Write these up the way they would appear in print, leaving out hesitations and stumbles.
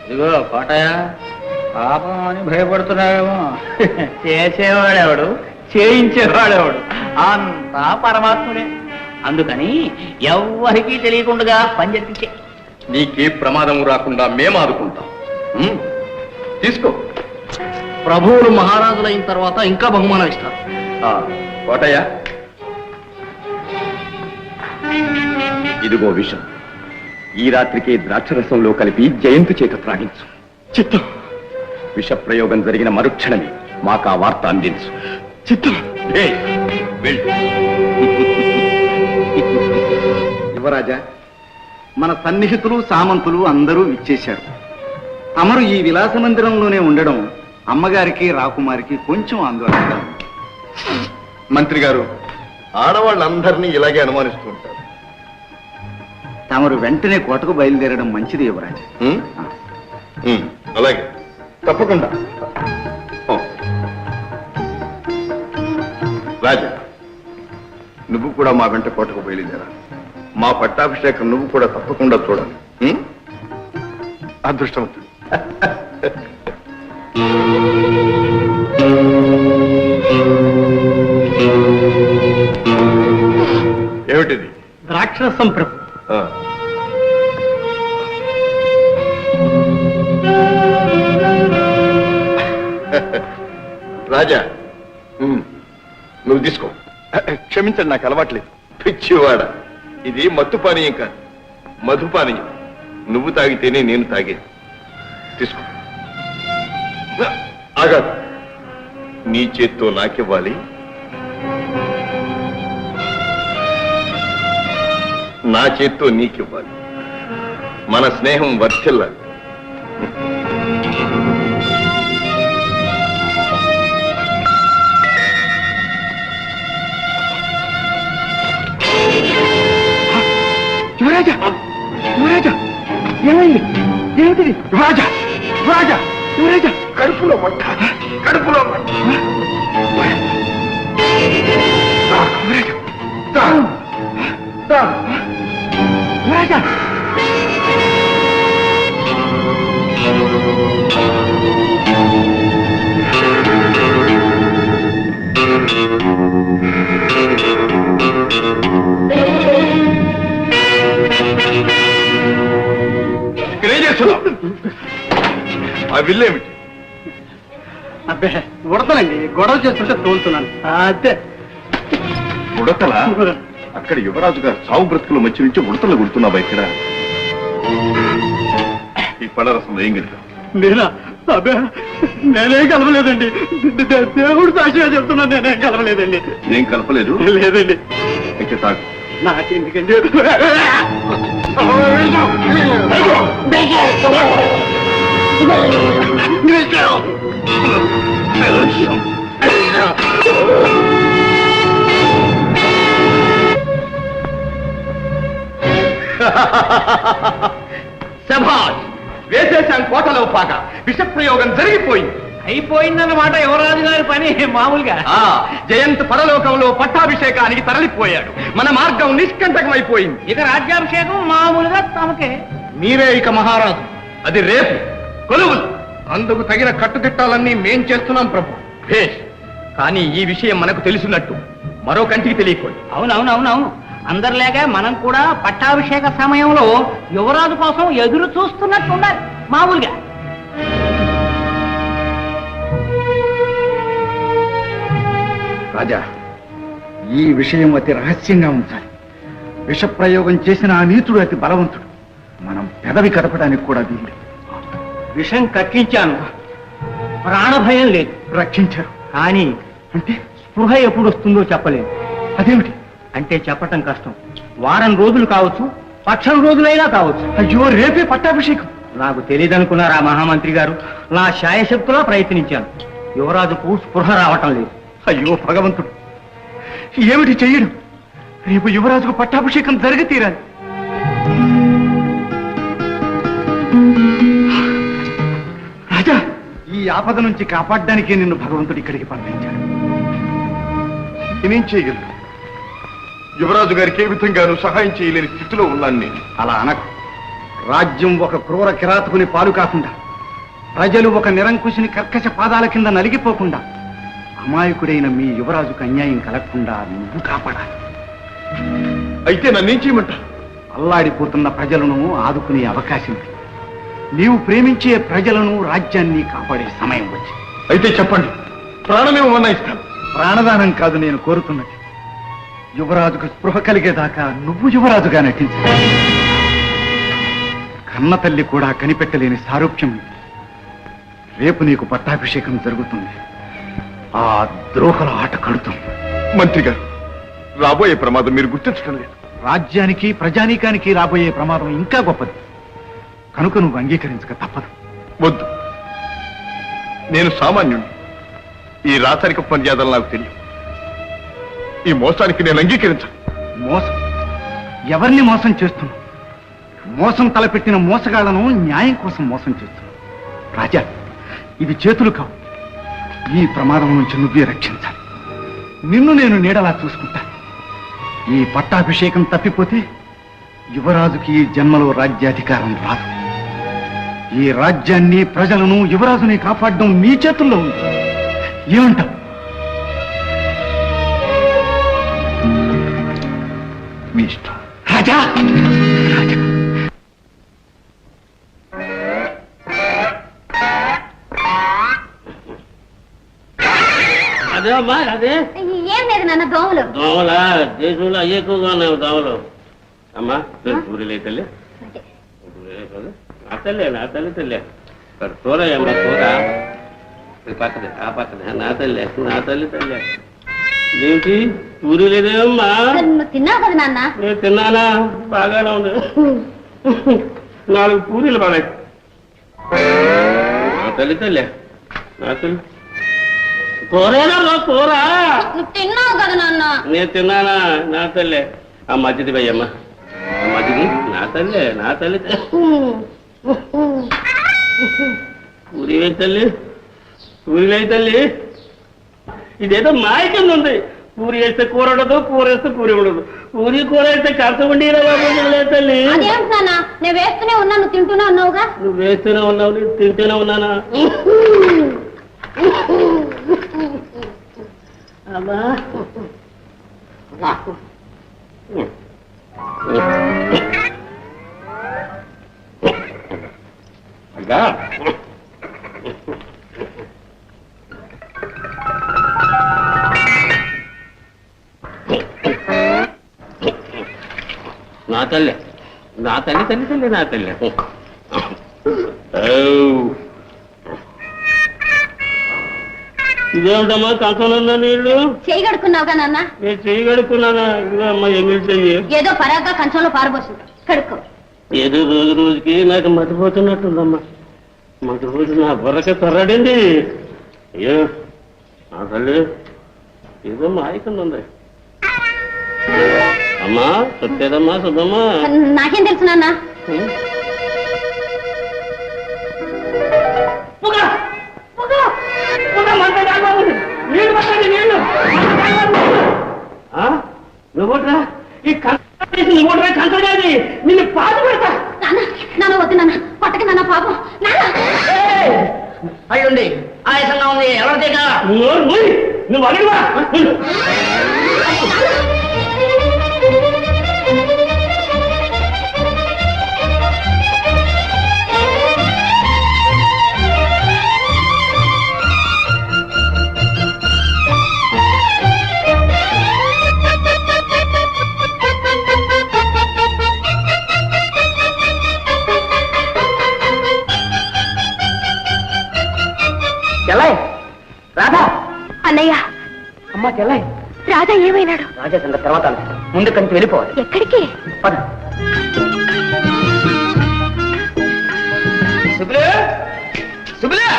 ఇదిగో కోటయ్య, పాపం అని భయపడుతున్నావేమో. చేసేవాడెవడు, చేయించేవాడెవడు, అంతా పరమాత్ముడే. అందుకని ఎవ్వరికీ తెలియకుండా పని జరిపించే. నీకే ప్రమాదం రాకుండా మేము ఆదుకుంటాం. తీసుకో. ప్రభువులు మహారాజులైన తర్వాత ఇంకా బహుమానం ఇస్తారు. కోటయ్య, ఇదిగో విషం. ఈ రాత్రికి ద్రాక్షరసంలో కలిపి జయంతి చేత త్రాగించు. చిత్తం. విష ప్రయోగం జరిగిన మరుక్షణమే మాకు ఆ వార్త అందించు. చిత్తం. యువరాజా, మన సన్నిహితులు సామంతులు అందరూ విచ్చేశారు. తమరు ఈ విలాస మందిరంలోనే ఉండడం అమ్మగారికి రాకుమారికి కొంచెం ఆందోళనగా ఉంది. మంత్రి గారు, ఆడవాళ్ళందరినీ ఇలాగే అనుమానిస్తూ ఉంటారు. తమరు వెంటనే కోటకు బయలుదేరడం మంచిది యువరాజా. అలాగే, తప్పకుండా. రాజా, నువ్వు కూడా మా వెంట కోటకు బయలుదేరాలి. మా పట్టాభిషేకం నువ్వు కూడా తప్పకుండా చూడాలి. అదృష్టవంతుడు. ఏమిటిది? ద్రాక్షరసం ప్రభు. రాజా, నువ్వు తీసుకో. క్షమించండి, నాకు అలవాట్లేదు. పిచ్చివాడ, ఇది మత్తు పానీయం కాదు, మధుపానీయం. నువ్వు తాగితేనే నేను తాగేది. తీసుకో. ఆగాదు, నీ చేత్తో నాకివ్వాలి, నా చేత్తో నీకివ్వాలి. మన స్నేహం వర్ధిల్లాలి. యువరాజా, యువరాజా, ఏమైంది? ఏమిటిది? యువరాజా, యువరాజా, యువరాజా, కడుపులో మంట, కడుపులో మంట. యువరాజా, ఇక్కడేం చేస్తున్నావు? ఆ విల్లేమిటి? అబ్బే, ఉడతలండి. గొడవ చేస్తుంటే తోలుతున్నాను అంతే. ఉడతలా? అక్కడ యువరాజు గారు సావు బ్రతుకుల మధ్య నుంచి ఉడతలు గుడుతున్నావా? ఇక్కడ ఈ పళ్ళరసంలో ఏం కలిపా? నేనా? అబ్బే, నేనేం కలవలేదండి. దేవుడు సాక్షిగా చెప్తున్నాను, నేనేం కలవలేదండి. ఏం కలపలేదు? లేదండి. అయితే తాగు. నాకెందుకండి? శభాష్, వేసేశాం కోటలో పాక. విష ప్రయోగం జరిగిపోయింది. అయిపోయిందన్నమాట యువరాజు గారి పని. మామూలుగా జయంత్ పరలోకంలో పట్టాభిషేకానికి తరలిపోయాడు. మన మార్గం నిష్కంటకమైపోయింది. ఇక రాజ్యాభిషేకం మామూలుగా తమకే. మీరే ఇక మహారాజు. అది రేపు కొలువులు. అందుకు తగిన కట్టుదిట్టాలన్నీ మేం చేస్తున్నాం ప్రభు. భేష్. కానీ ఈ విషయం మనకు తెలిసినట్టు మరో కంటికి తెలియకూడదు. అవునవునవునవును. అందరిలాగా మనం కూడా పట్టాభిషేక సమయంలో యువరాజు కోసం ఎదురు చూస్తున్నట్టు ఉండాలి మామూలుగా. రాజా, ఈ విషయం అతి రహస్యంగా ఉంచాలి. విషప్రయోగం చేసిన ఆ నీచుడు అతి బలవంతుడు. మనం పెదవి కదపడానికి కూడా వీలు. విషం కక్కించాను, ప్రాణభయం లేదు. రక్షించారు కానీ అంటే స్పృహ ఎప్పుడు వస్తుందో చెప్పలేదు. అదేమిటి? అంటే చెప్పటం కష్టం. వారం రోజులు కావచ్చు, పక్షం రోజులైనా కావచ్చు. అయ్యో, రేపే పట్టాభిషేకం. నాకు తెలియదనుకున్నారా మహామంత్రి గారు? నా శాయశక్తులా ప్రయత్నించాను, యువరాజుకు స్పృహ రావటం లేదు. అయ్యో భగవంతుడు, ఏమిటి చెయ్యడు? రేపు యువరాజుకు పట్టాభిషేకం జరిగి తీరాలి. రాజా, ఈ ఆపద నుంచి కాపాడడానికే నిన్ను భగవంతుడు ఇక్కడికి పంపించాడు. నేనేం చేయగలను? యువరాజు గారికి ఏ విధంగానూ సహాయం చేయలేని స్థితిలో ఉన్నాను నేను. అలా అనకు. రాజ్యం ఒక క్రూర కిరాతకుని పాలు కాకుండా, ప్రజలు ఒక నిరంకుశుని కర్కశ పాదాల కింద నలిగిపోకుండా, అమాయకుడైన మీ యువరాజుకు అన్యాయం కలగకుండా నువ్వు కాపాడాలి. అయితే నన్నేం చేయమంటా? అల్లాడిపోతున్న ప్రజలను ఆదుకునే అవకాశం ఉంది. నీవు ప్రేమించే ప్రజలను, రాజ్యాన్ని కాపాడే సమయం వచ్చింది. అయితే చెప్పండి, ప్రాణమేమన్నా ఇస్తాను. ప్రాణదానం కాదు నేను కోరుతున్నది. యువరాజుకు స్పృహ కలిగేదాకా నువ్వు యువరాజుగా నటించాలి. కన్న తల్లి కూడా కనిపెట్టలేని సారూప్యం ఇది. రేపు నీకు పట్టాభిషేకం జరుగుతుంది. ఆ ద్రోహల ఆట కడుతుంది. మంత్రి గారు, రాబోయే ప్రమాదం మీరు గుర్తించడం లేదు. రాజ్యానికి, ప్రజానీకానికి రాబోయే ప్రమాదం ఇంకా గొప్పది కనుక నువ్వు అంగీకరించక తప్పదు. వద్దు, నేను సామాన్యుణ్ణి. ఈ రాచరిక మర్యాదలు నాకు తెలియదు. ఈ మోసానికి నేను అంగీకరించను. మోసం? ఎవరిని మోసం చేస్తున్నావు? మోసం తలపెట్టిన మోసగాళ్లను న్యాయం కోసం మోసం చేస్తున్నావు. రాజా, ఇవి చేతులు కావు. ఈ ప్రమాదం నుంచి నువ్వే రక్షించాలి. నిన్ను నేను నీడలా చూసుకుంటాను. ఈ పట్టాభిషేకం తప్పిపోతే యువరాజుకి ఈ జన్మలో రాజ్యాధికారం రాదు. ఈ రాజ్యాన్ని, ప్రజలను, యువరాజుని కాపాడడం నీ చేతుల్లో ఉంది. ఏమంటావు? మీ ఇష్టం. రాజా, రాజా. అదే అమ్మా, అదే ఏం లేదు నాన్న, దోమలు. దోమలా? దేశంలో అయ్యే ఎక్కువగా ఉన్నాయి దోమలు. అమ్మా పూరీలే తల్లి, నా తల్లి తల్లి ఇక్కడ కూరయ్యమ్మా, కూర పక్కనే, ఆ పక్కనే. నా తల్లి తల్లి. ఏంటి పూరీ లేదేమమ్మా? నువ్వు తిన్నావు కదా నాన్న. నేను తిన్నానా? బాగానే ఉంది. 4 పూరీలు బాగా. నా తల్లి నా తల్లి. కూరేనా కూర? నువ్వు తిన్నావు కదా నాన్న. నేను తిన్నానా? నా తల్లి. ఆ మధ్యది భయ్యమ్మా, ఆ మధ్యది. నా తల్లి పూరి వేయి తల్లి, పూరి వేయి తల్లి. ఇదేదో మాయ కింద ఉంది. పూరి వేస్తే కూర ఉండదు, కూర వేస్తే పూరి ఉండదు. పూరి కూర వేస్తే కరస ఉండి తల్లి. అదేంటి నాన్న, నేను వేస్తూనే ఉన్నా, నువ్వు తింటూనే ఉన్నావుగా. నువ్వు వేస్తూనే ఉన్నావు, నేను తింటూనే ఉన్నానా? అమ్మా అగా నా తల్లి నా తల్లి. ఇదేమిటమ్మా కంచంలో నీళ్లు? చేయి కడుక్కున్నావుగా నాన్న. నేను చేయి కడుక్కున్నానా? ఇదిగో అమ్మా ఎంగిలి చెయ్యి. ఏదో పరాగ్గా కంచంలో పారబోసింది, కడుక్కో. ఏదో రోజుకి నాకు మతిపోతున్నట్టుందమ్మా. రోజు నా బుర్రకి తొర్రాడింది. అయ్యో నా తల్లి, ఏదో మాయకుండా ఉంది. అమ్మా చెప్పేదమ్మా సుబ్బమ్మా. నాకేం తెలుసు నాన్న. నువ్వుట్రా ఈ నువ్వుట్రా కంచగాది, నిన్ను పాటు పెడతా. నాన్న వద్దు నాన్న, పట్టక నాన్న, పాపం నాన్న. అయ్యుండి, ఆయాసంగా ఉంది. ఎవరిదేగా? నువ్వు అడిగివా? చెల్లాయ్, రాధా. అన్నయ్య. అమ్మా చెల్లాయ్, రాధా ఏమైనాడు? రాజా సంగతి తర్వాత ఆలోచిద్దాం. ముందు కంచి వెళ్ళిపోవాలి. ఎక్కడికి? పద. సుబ్బులు, సుబ్బులు.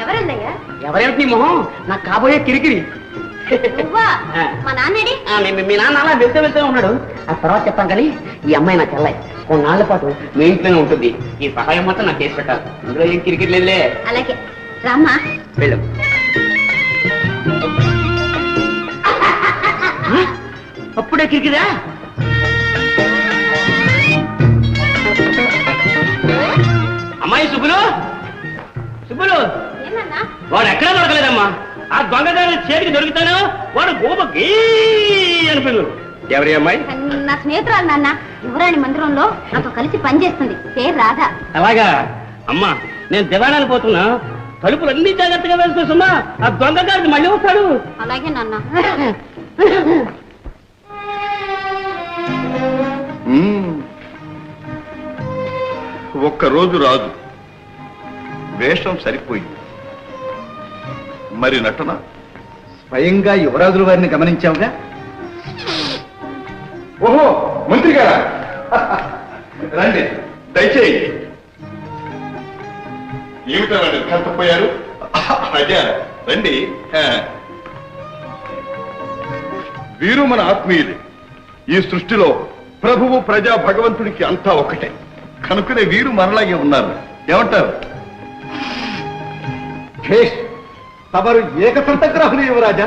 ఎవరన్నయ్యా? ఎవరేమిటి మొహం? నాకు కాబోయే కిరికిరి. నువ్వా? మా నాన్నడి? మీ నాన్న అలా వెళ్తే ఉన్నాడు. ఆ తర్వాత చెప్తాం కానీ ఈ అమ్మాయి నా చెల్లాయి. కొన్నాళ్ల పాటు మీ ఇంట్లోనే ఉంటుంది. ఈ సహాయం మొత్తం నాకు చేసి పెట్టాలి. ఇందులో ఏం కిరికిరి లేదులే. అలాగే రామ్మా. వెళ్ళు. అప్పుడే కిరికిరా? అమ్మాయి సుబ్బులు, సుబ్బులు, ఏమన్నా వాడు ఎక్కడా దొరకలేదమ్మా. ఆ దొంగదారుల చేతికి దొరుకుతాను వాడు గోప గీ అనిపించు. ఎవరి అమ్మాయి? నా స్నేహితురాలు నాన్న, యువరాణి మందిరంలో నాతో కలిసి పనిచేస్తుంది, పేరు రాధ. అలాగా అమ్మా, నేను దివాణాలు పోతున్నా, తలుపులన్నీ జాగ్రత్తగా వేసుకోసమ్మా. ఆ దొంగగారికి మళ్ళీ వస్తాడు. అలాగే నాన్న. ఒక్కరోజు రాదు, వేషం సరిపోయింది, మరి నటన? స్వయంగా యువరాజుల వారిని గమనించావుగా. ఓహో, మంత్రి గారా, రండి, దయచేయండి. ఏమిటా కష్టపోయారు? అదే, రండి. వీరు మన ఆత్మీయులే. ఈ సృష్టిలో ప్రభువు ప్రజా భగవంతుడికి అంతా ఒకటే కనుకనే వీరు మనలాగే ఉన్నారు. ఏమంటారు? భేష్, తమరు ఏకసంతగ్రాహులు యువరాజా.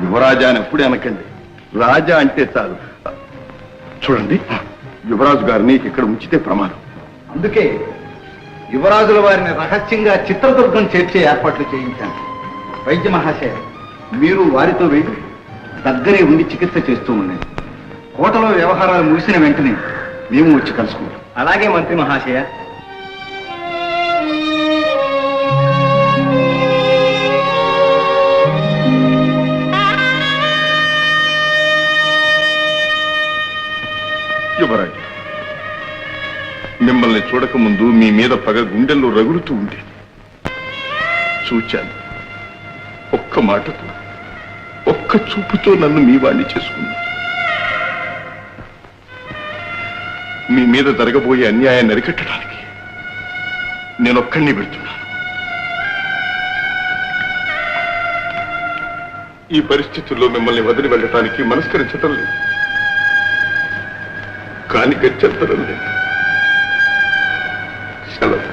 యువరాజా అని ఎప్పుడే అనకండి, రాజా అంటే చాలు. చూడండి, యువరాజు గారిని ఇక్కడ ఉంచితే ప్రమాదం. అందుకే యువరాజుల వారిని రహస్యంగా చిత్రదుర్గం చేర్చే ఏర్పాట్లు చేయించాను. వైద్య మహాశయ, మీరు వారితో వెళ్ళి దగ్గరే ఉండి చికిత్స చేస్తూ ఉండండి. కోటలో వ్యవహారాలు ముగిసిన వెంటనే మేము వచ్చి కలుసుకుంటాం. అలాగే మంత్రి మహాశయ. యువరాజు, మిమ్మల్ని చూడకముందు మీ మీద పగ గుండెల్లో రగులుతూ ఉండేది. చూచాను, ఒక్క మాటతో, ఒక్క చూపుతో నన్ను మీ వాణ్ణి చేసుకున్నాను. మీ మీద జరగబోయే అన్యాయాన్ని అరికట్టడానికి నేనొక్కడిని పెడుతున్నాను. ఈ పరిస్థితుల్లో మిమ్మల్ని వదిలి వెళ్ళటానికి మనస్కరించటం లేదు, కానీ గచ్చంతరం లేదు. సెలవు.